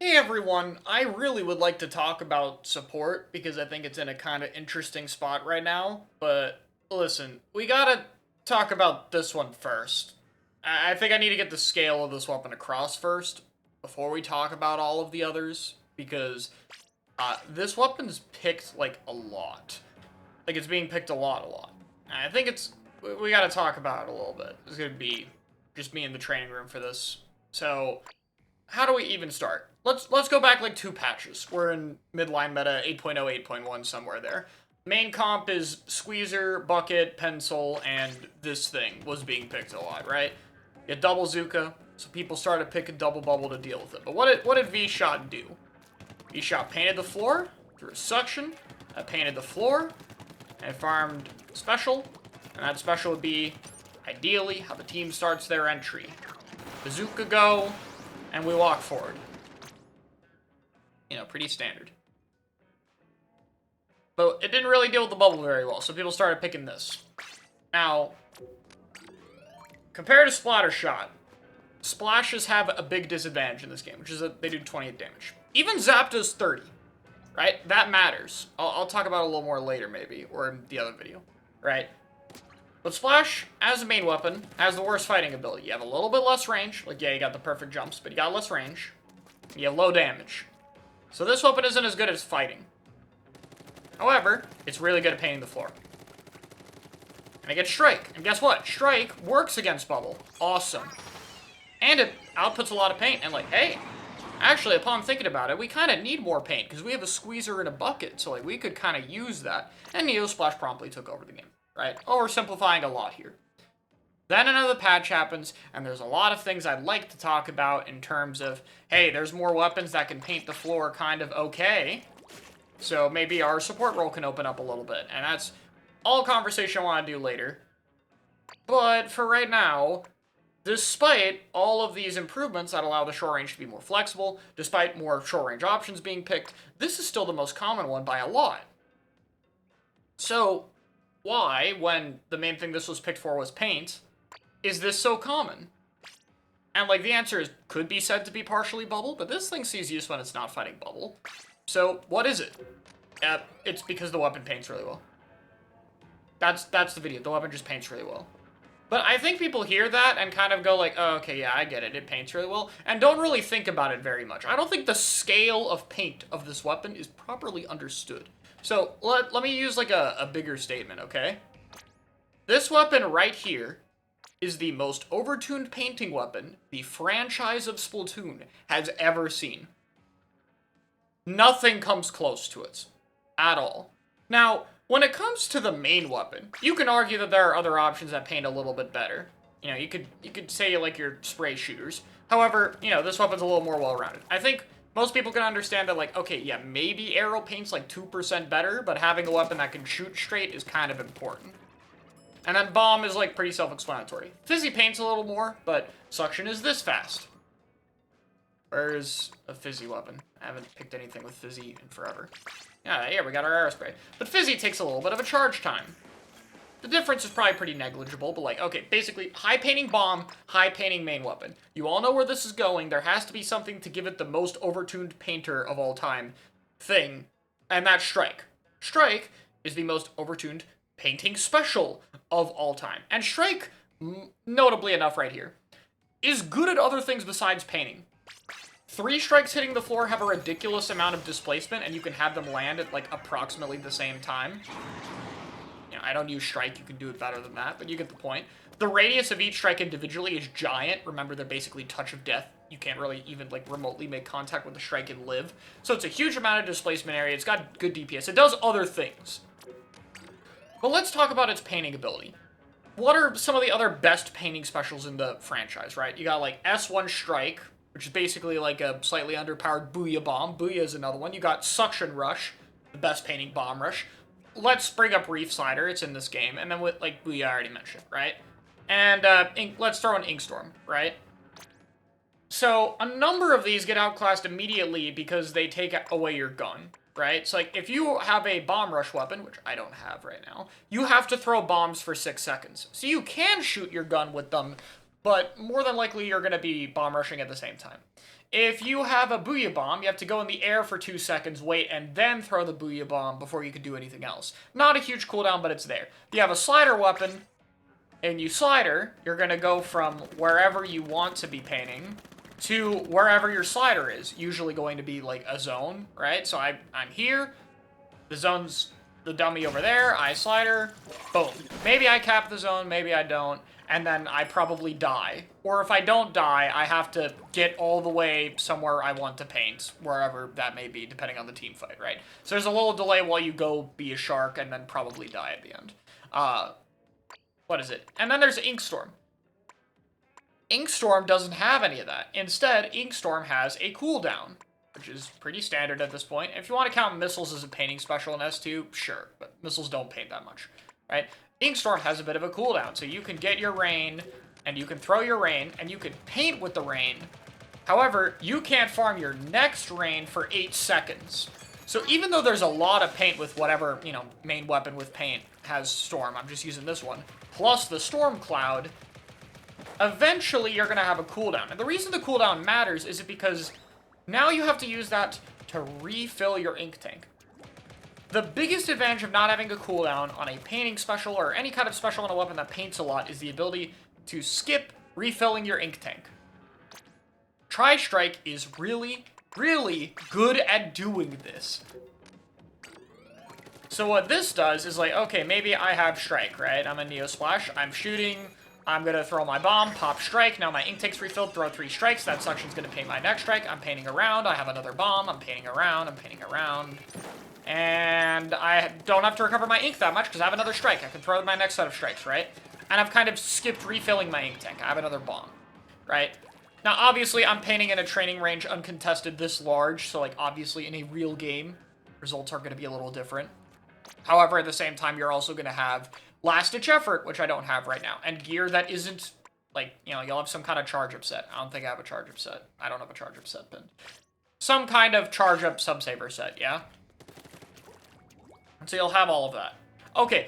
Hey everyone, I really would like to talk about support because I think it's in a kind of interesting spot right now. But listen, we gotta talk about this one first. I think I need to get the scale of this weapon across first before we talk about all of the others because this weapon's picked like a lot. Like it's being picked a lot. And I think we gotta talk about it a little bit. It's gonna be just me in the training room for this. So how do we even start? Let's go back like 2 patches. We're in midline meta 8.0, 8.1, somewhere there. Main comp is Squeezer, Bucket, Pencil, and this thing was being picked a lot, right? You had double Zuka, so people started picking double bubble to deal with it. But what did V-Shot do? V-Shot painted the floor through a suction. I painted the floor, and I farmed special. And that special would be, ideally, how the team starts their entry. Bazooka go, and we walk forward. You know, pretty standard. But it didn't really deal with the bubble very well, so people started picking this. Now, compared to Splatter Shot, splashes have a big disadvantage in this game, which is that they do 28 damage. Even Zap does 30, right? That matters. I'll talk about it a little more later, maybe, or in the other video, right? But Splash, as a main weapon, has the worst fighting ability. You have a little bit less range. Like, yeah, you got the perfect jumps, but you got less range. You have low damage. So this weapon isn't as good as fighting. However, it's really good at painting the floor. And I get Strike. And guess what? Strike works against Bubble. Awesome. And it outputs a lot of paint. And like, hey, actually, upon thinking about it, we kind of need more paint because we have a Squeezer and a Bucket. So like, we could kind of use that. And Neo Splash promptly took over the game. Right? Oversimplifying a lot here. Then another patch happens, and there's a lot of things I'd like to talk about in terms of, hey, there's more weapons that can paint the floor kind of okay. So maybe our support role can open up a little bit. And that's all conversation I want to do later. But for right now, despite all of these improvements that allow the short range to be more flexible, despite more short range options being picked, this is still the most common one by a lot. So why, when the main thing this was picked for was paint, is this so common? And like the answer is, could be said to be partially bubble, but this thing sees use when it's not fighting bubble. So what is it? It's because the weapon paints really well. That's the video. The weapon just paints really well. But I think people hear that and kind of go like, oh, okay, yeah, I get it. It paints really well. And don't really think about it very much. I don't think the scale of paint of this weapon is properly understood. So let me use like a bigger statement, okay? This weapon right here is the most overtuned painting weapon the franchise of Splatoon has ever seen. Nothing comes close to it. At all. Now, when it comes to the main weapon, you can argue that there are other options that paint a little bit better. You know, you could say like your spray shooters. However, you know, this weapon's a little more well-rounded. I think most people can understand that, like, okay, yeah, maybe arrow paint's like 2% better, but having a weapon that can shoot straight is kind of important. And then bomb is like pretty self-explanatory. Fizzy paint's a little more, but suction is this fast. Where's a fizzy weapon? I haven't picked anything with fizzy in forever. Yeah, here we got our arrow spray. But fizzy takes a little bit of a charge time. The difference is probably pretty negligible, but like, okay, basically, high painting bomb, high painting main weapon. You all know where this is going. There has to be something to give it the most overtuned painter of all time thing, and that's Strike. Strike is the most overtuned painting special of all time. And Strike, notably enough right here, is good at other things besides painting. 3 strikes hitting the floor have a ridiculous amount of displacement, and you can have them land at, like, approximately the same time. You know, I don't use strike, you can do it better than that, but you get the point. The radius of each strike individually is giant. Remember, they're basically touch of death. You can't really even, like, remotely make contact with the strike and live. So it's a huge amount of displacement area. It's got good DPS. It does other things. But let's talk about its painting ability. What are some of the other best painting specials in the franchise, right? You got, like, S1 Strike, which is basically like a slightly underpowered Booyah Bomb. Booyah is another one. You got Suction Rush, the best painting bomb rush. Let's bring up Reef Slider. It's in this game. And then with, like, Booyah I already mentioned, right? And let's throw in Inkstorm, right? So a number of these get outclassed immediately because they take away your gun, right? So like if you have a bomb rush weapon, which I don't have right now, you have to throw bombs for 6 seconds. So you can shoot your gun with them, but more than likely you're going to be bomb rushing at the same time. If you have a Booyah Bomb, you have to go in the air for 2 seconds, wait, and then throw the Booyah Bomb before you can do anything else. Not a huge cooldown, but it's there. If you have a slider weapon, and you slider, you're going to go from wherever you want to be painting to wherever your slider is. Usually going to be like a zone, right? So I'm here, the zone's the dummy over there, I slider, boom. Maybe I cap the zone, maybe I don't, and then I probably die. Or if I don't die, I have to get all the way somewhere I want to paint, wherever that may be, depending on the team fight, right? So there's a little delay while you go be a shark and then probably die at the end. What is it? And then there's Inkstorm. Inkstorm doesn't have any of that. Instead, Inkstorm has a cooldown, which is pretty standard at this point. If you want to count missiles as a painting special in S2, sure, but missiles don't paint that much, right? Inkstorm has a bit of a cooldown, so you can get your rain, and you can throw your rain, and you can paint with the rain. However, you can't farm your next rain for 8 seconds. So even though there's a lot of paint with whatever, you know, main weapon with paint has Storm, I'm just using this one, plus the Storm Cloud, eventually you're going to have a cooldown. And the reason the cooldown matters is because now you have to use that to refill your ink tank. The biggest advantage of not having a cooldown on a painting special or any kind of special on a weapon that paints a lot is the ability to skip refilling your ink tank. Tri-Strike is really, really good at doing this. So what this does is like, okay, maybe I have Strike, right? I'm a Neo Splash, I'm shooting, I'm gonna throw my bomb, pop Strike, now my ink tank's refilled, throw 3 strikes, that section's gonna paint my next strike, I'm painting around, I have another bomb, I'm painting around, and I don't have to recover my ink that much because I have another strike, I can throw my next set of strikes, right? And I've kind of skipped refilling my ink tank, I have another bomb, right? Now obviously I'm painting in a training range uncontested this large, so like obviously in a real game, results are gonna be a little different. However, at the same time, you're also going to have last-ditch effort, which I don't have right now, and gear that isn't, like, you know, you'll have some kind of charge-up set. I don't think I have a charge-up set. I don't have a charge-up set pinned. Some kind of charge-up sub-saber set, yeah? And so you'll have all of that. Okay,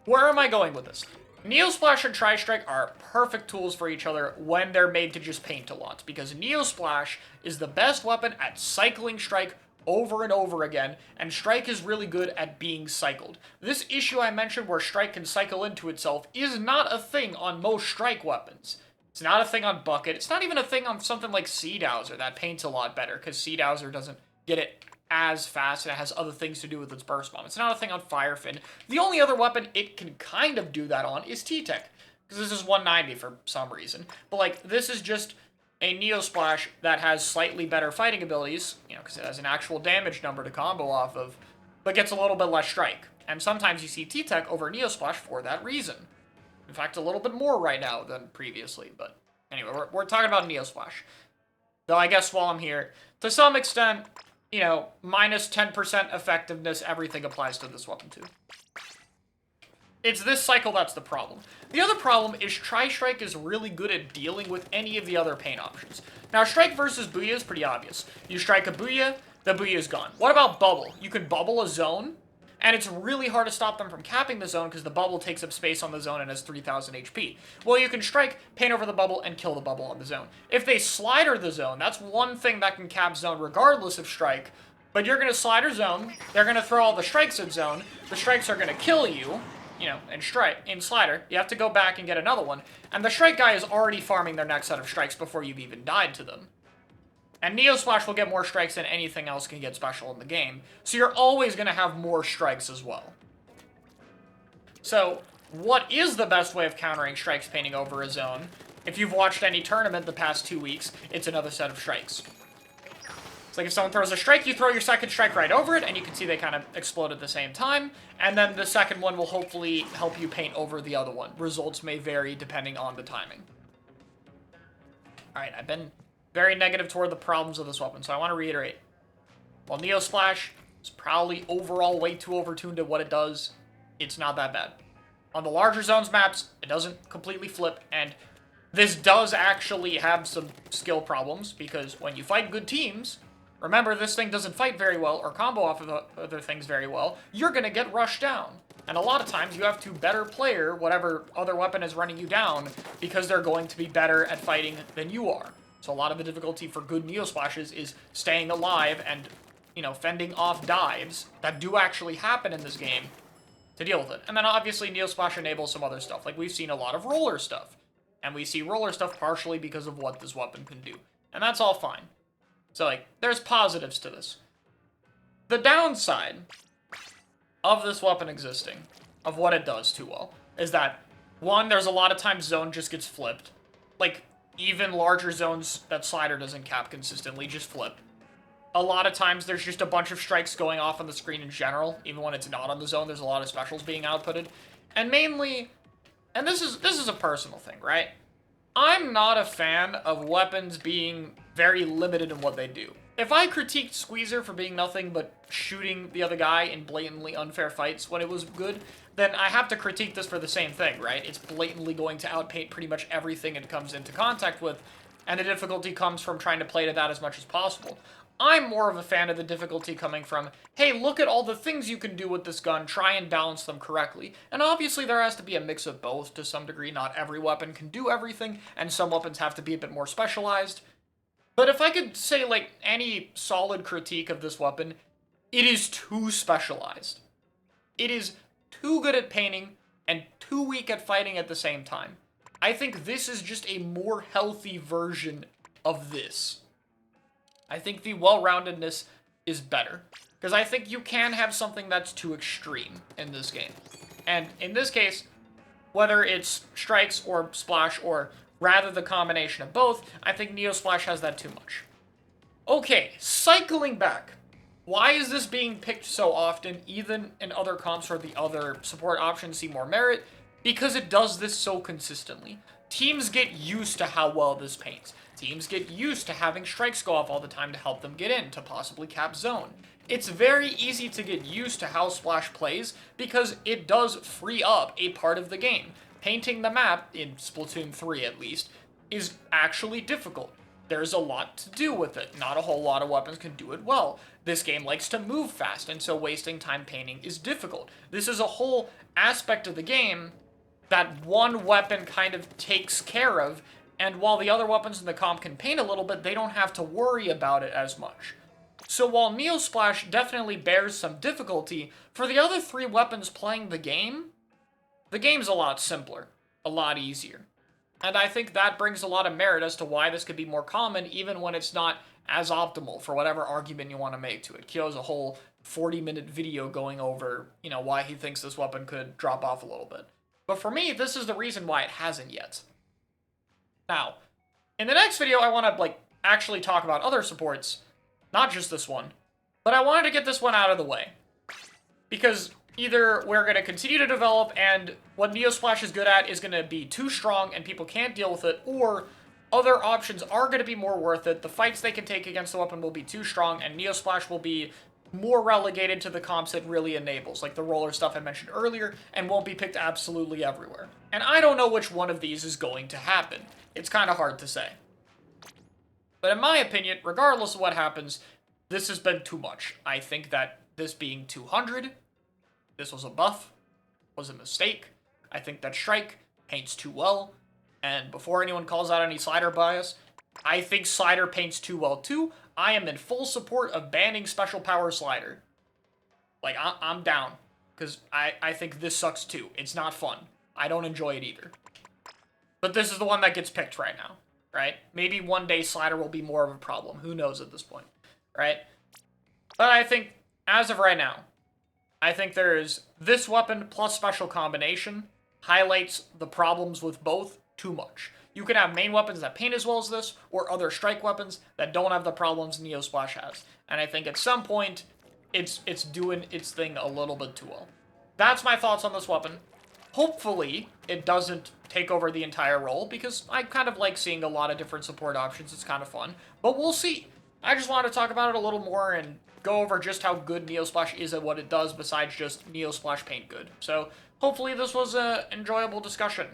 where am I going with this? Neo Splash and Tri-Strike are perfect tools for each other when they're made to just paint a lot, because Neo Splash is the best weapon at cycling Strike over and over again, and Strike is really good at being cycled. This issue I mentioned where Strike can cycle into itself is not a thing on most Strike weapons. It's not a thing on Bucket. It's not even a thing on something like Sea Dowser that paints a lot better, because Sea Dowser doesn't get it as fast and it has other things to do with its burst bomb. It's not a thing on Firefin. The only other weapon it can kind of do that on is T-Tech, because this is 190 for some reason. But like, this is just a Neo Splash that has slightly better fighting abilities, you know, because it has an actual damage number to combo off of, but gets a little bit less strike. And sometimes you see T-Tech over Neo Splash for that reason. In fact, a little bit more right now than previously, but anyway, we're talking about Neo Splash. Though I guess while I'm here, to some extent, you know, minus 10% effectiveness, everything applies to this weapon too. It's this cycle that's the problem. The other problem is Tri-Strike is really good at dealing with any of the other paint options. Now, Strike versus Booyah is pretty obvious. You strike a Booyah, the Booyah is gone. What about Bubble? You can bubble a zone, and it's really hard to stop them from capping the zone because the bubble takes up space on the zone and has 3,000 HP. Well, you can Strike, paint over the bubble, and kill the bubble on the zone. If they slider the zone, that's one thing that can cap zone regardless of Strike, but you're going to slider zone, they're going to throw all the strikes at zone, the strikes are going to kill you, you know, in slider, you have to go back and get another one, and the strike guy is already farming their next set of strikes before you've even died to them. And Neo Splash will get more strikes than anything else can get special in the game, so you're always going to have more strikes as well. So, what is the best way of countering strikes painting over a zone? If you've watched any tournament the past 2 weeks, it's another set of strikes. It's like if someone throws a strike, you throw your second strike right over it, and you can see they kind of explode at the same time, and then the second one will hopefully help you paint over the other one. Results may vary depending on the timing. Alright, I've been very negative toward the problems of this weapon, so I want to reiterate. While Neo Splash is probably overall way too overtuned at what it does, it's not that bad. On the larger zones maps, it doesn't completely flip, and this does actually have some skill problems, because when you fight good teams, remember, this thing doesn't fight very well or combo off of other things very well, you're going to get rushed down. And a lot of times you have to better player whatever other weapon is running you down because they're going to be better at fighting than you are. So a lot of the difficulty for good Neo Splashes is staying alive and, you know, fending off dives that do actually happen in this game to deal with it. And then obviously Neo Splash enables some other stuff. Like we've seen a lot of roller stuff. And we see roller stuff partially because of what this weapon can do. And that's all fine. So like, there's positives to this. The downside of this weapon existing, of what it does too well, is that, one, there's a lot of times zone just gets flipped. Like, even larger zones that slider doesn't cap consistently just flip. A lot of times there's just a bunch of strikes going off on the screen in general. Even when it's not on the zone, there's a lot of specials being outputted. And mainly, and this is a personal thing, right? I'm not a fan of weapons being very limited in what they do. If I critiqued Squeezer for being nothing but shooting the other guy in blatantly unfair fights when it was good, then I have to critique this for the same thing, right? It's blatantly going to outpaint pretty much everything it comes into contact with, and the difficulty comes from trying to play to that as much as possible. I'm more of a fan of the difficulty coming from, hey, look at all the things you can do with this gun, try and balance them correctly. And obviously there has to be a mix of both to some degree. Not every weapon can do everything, and some weapons have to be a bit more specialized. But if I could say, like, any solid critique of this weapon, it is too specialized. It is too good at painting and too weak at fighting at the same time. I think this is just a more healthy version of this. I think the well-roundedness is better. Because I think you can have something that's too extreme in this game. And in this case, whether it's strikes or splash or rather the combination of both, I think Neo Splash has that too much. Okay, cycling back. Why is this being picked so often, even in other comps where the other support options see more merit? Because it does this so consistently. Teams get used to how well this paints. Teams get used to having strikes go off all the time to help them get in, to possibly cap zone. It's very easy to get used to how Splash plays because it does free up a part of the game. Painting the map, in Splatoon 3 at least, is actually difficult. There's a lot to do with it. Not a whole lot of weapons can do it well. This game likes to move fast, and so wasting time painting is difficult. This is a whole aspect of the game that one weapon kind of takes care of, and while the other weapons in the comp can paint a little bit, they don't have to worry about it as much. So while Neo Splash definitely bears some difficulty, for the other three weapons playing the game's a lot simpler, a lot easier. And I think that brings a lot of merit as to why this could be more common, even when it's not as optimal, for whatever argument you want to make to it. Kyo's a whole 40-minute video going over, you know, why he thinks this weapon could drop off a little bit. But for me, this is the reason why it hasn't yet. Now, in the next video, I want to, like, actually talk about other supports, not just this one, but I wanted to get this one out of the way. Because either we're going to continue to develop and what Neo Splash is good at is going to be too strong and people can't deal with it, or other options are going to be more worth it. The fights they can take against the weapon will be too strong, and Neo Splash will be more relegated to the comps it really enables, like the roller stuff I mentioned earlier, and won't be picked absolutely everywhere. And I don't know which one of these is going to happen. It's kind of hard to say. But in my opinion, regardless of what happens, this has been too much. I think that this being 200, this was a buff, was a mistake. I think that Strike paints too well, and before anyone calls out any slider bias, I think slider paints too well too. I am in full support of banning special power slider. Like, I'm down, because I think this sucks too. It's not fun. I don't enjoy it either. But this is the one that gets picked right now, right? Maybe one day slider will be more of a problem. Who knows at this point, right? But I think, as of right now, I think there is this weapon plus special combination highlights the problems with both too much. You can have main weapons that paint as well as this, or other strike weapons that don't have the problems Neo Splash has. And I think at some point, it's doing its thing a little bit too well. That's my thoughts on this weapon. Hopefully, it doesn't take over the entire role, because I kind of like seeing a lot of different support options. It's kind of fun. But we'll see. I just wanted to talk about it a little more and go over just how good Neo Splash is at what it does besides just Neo Splash paint good. So hopefully this was an enjoyable discussion.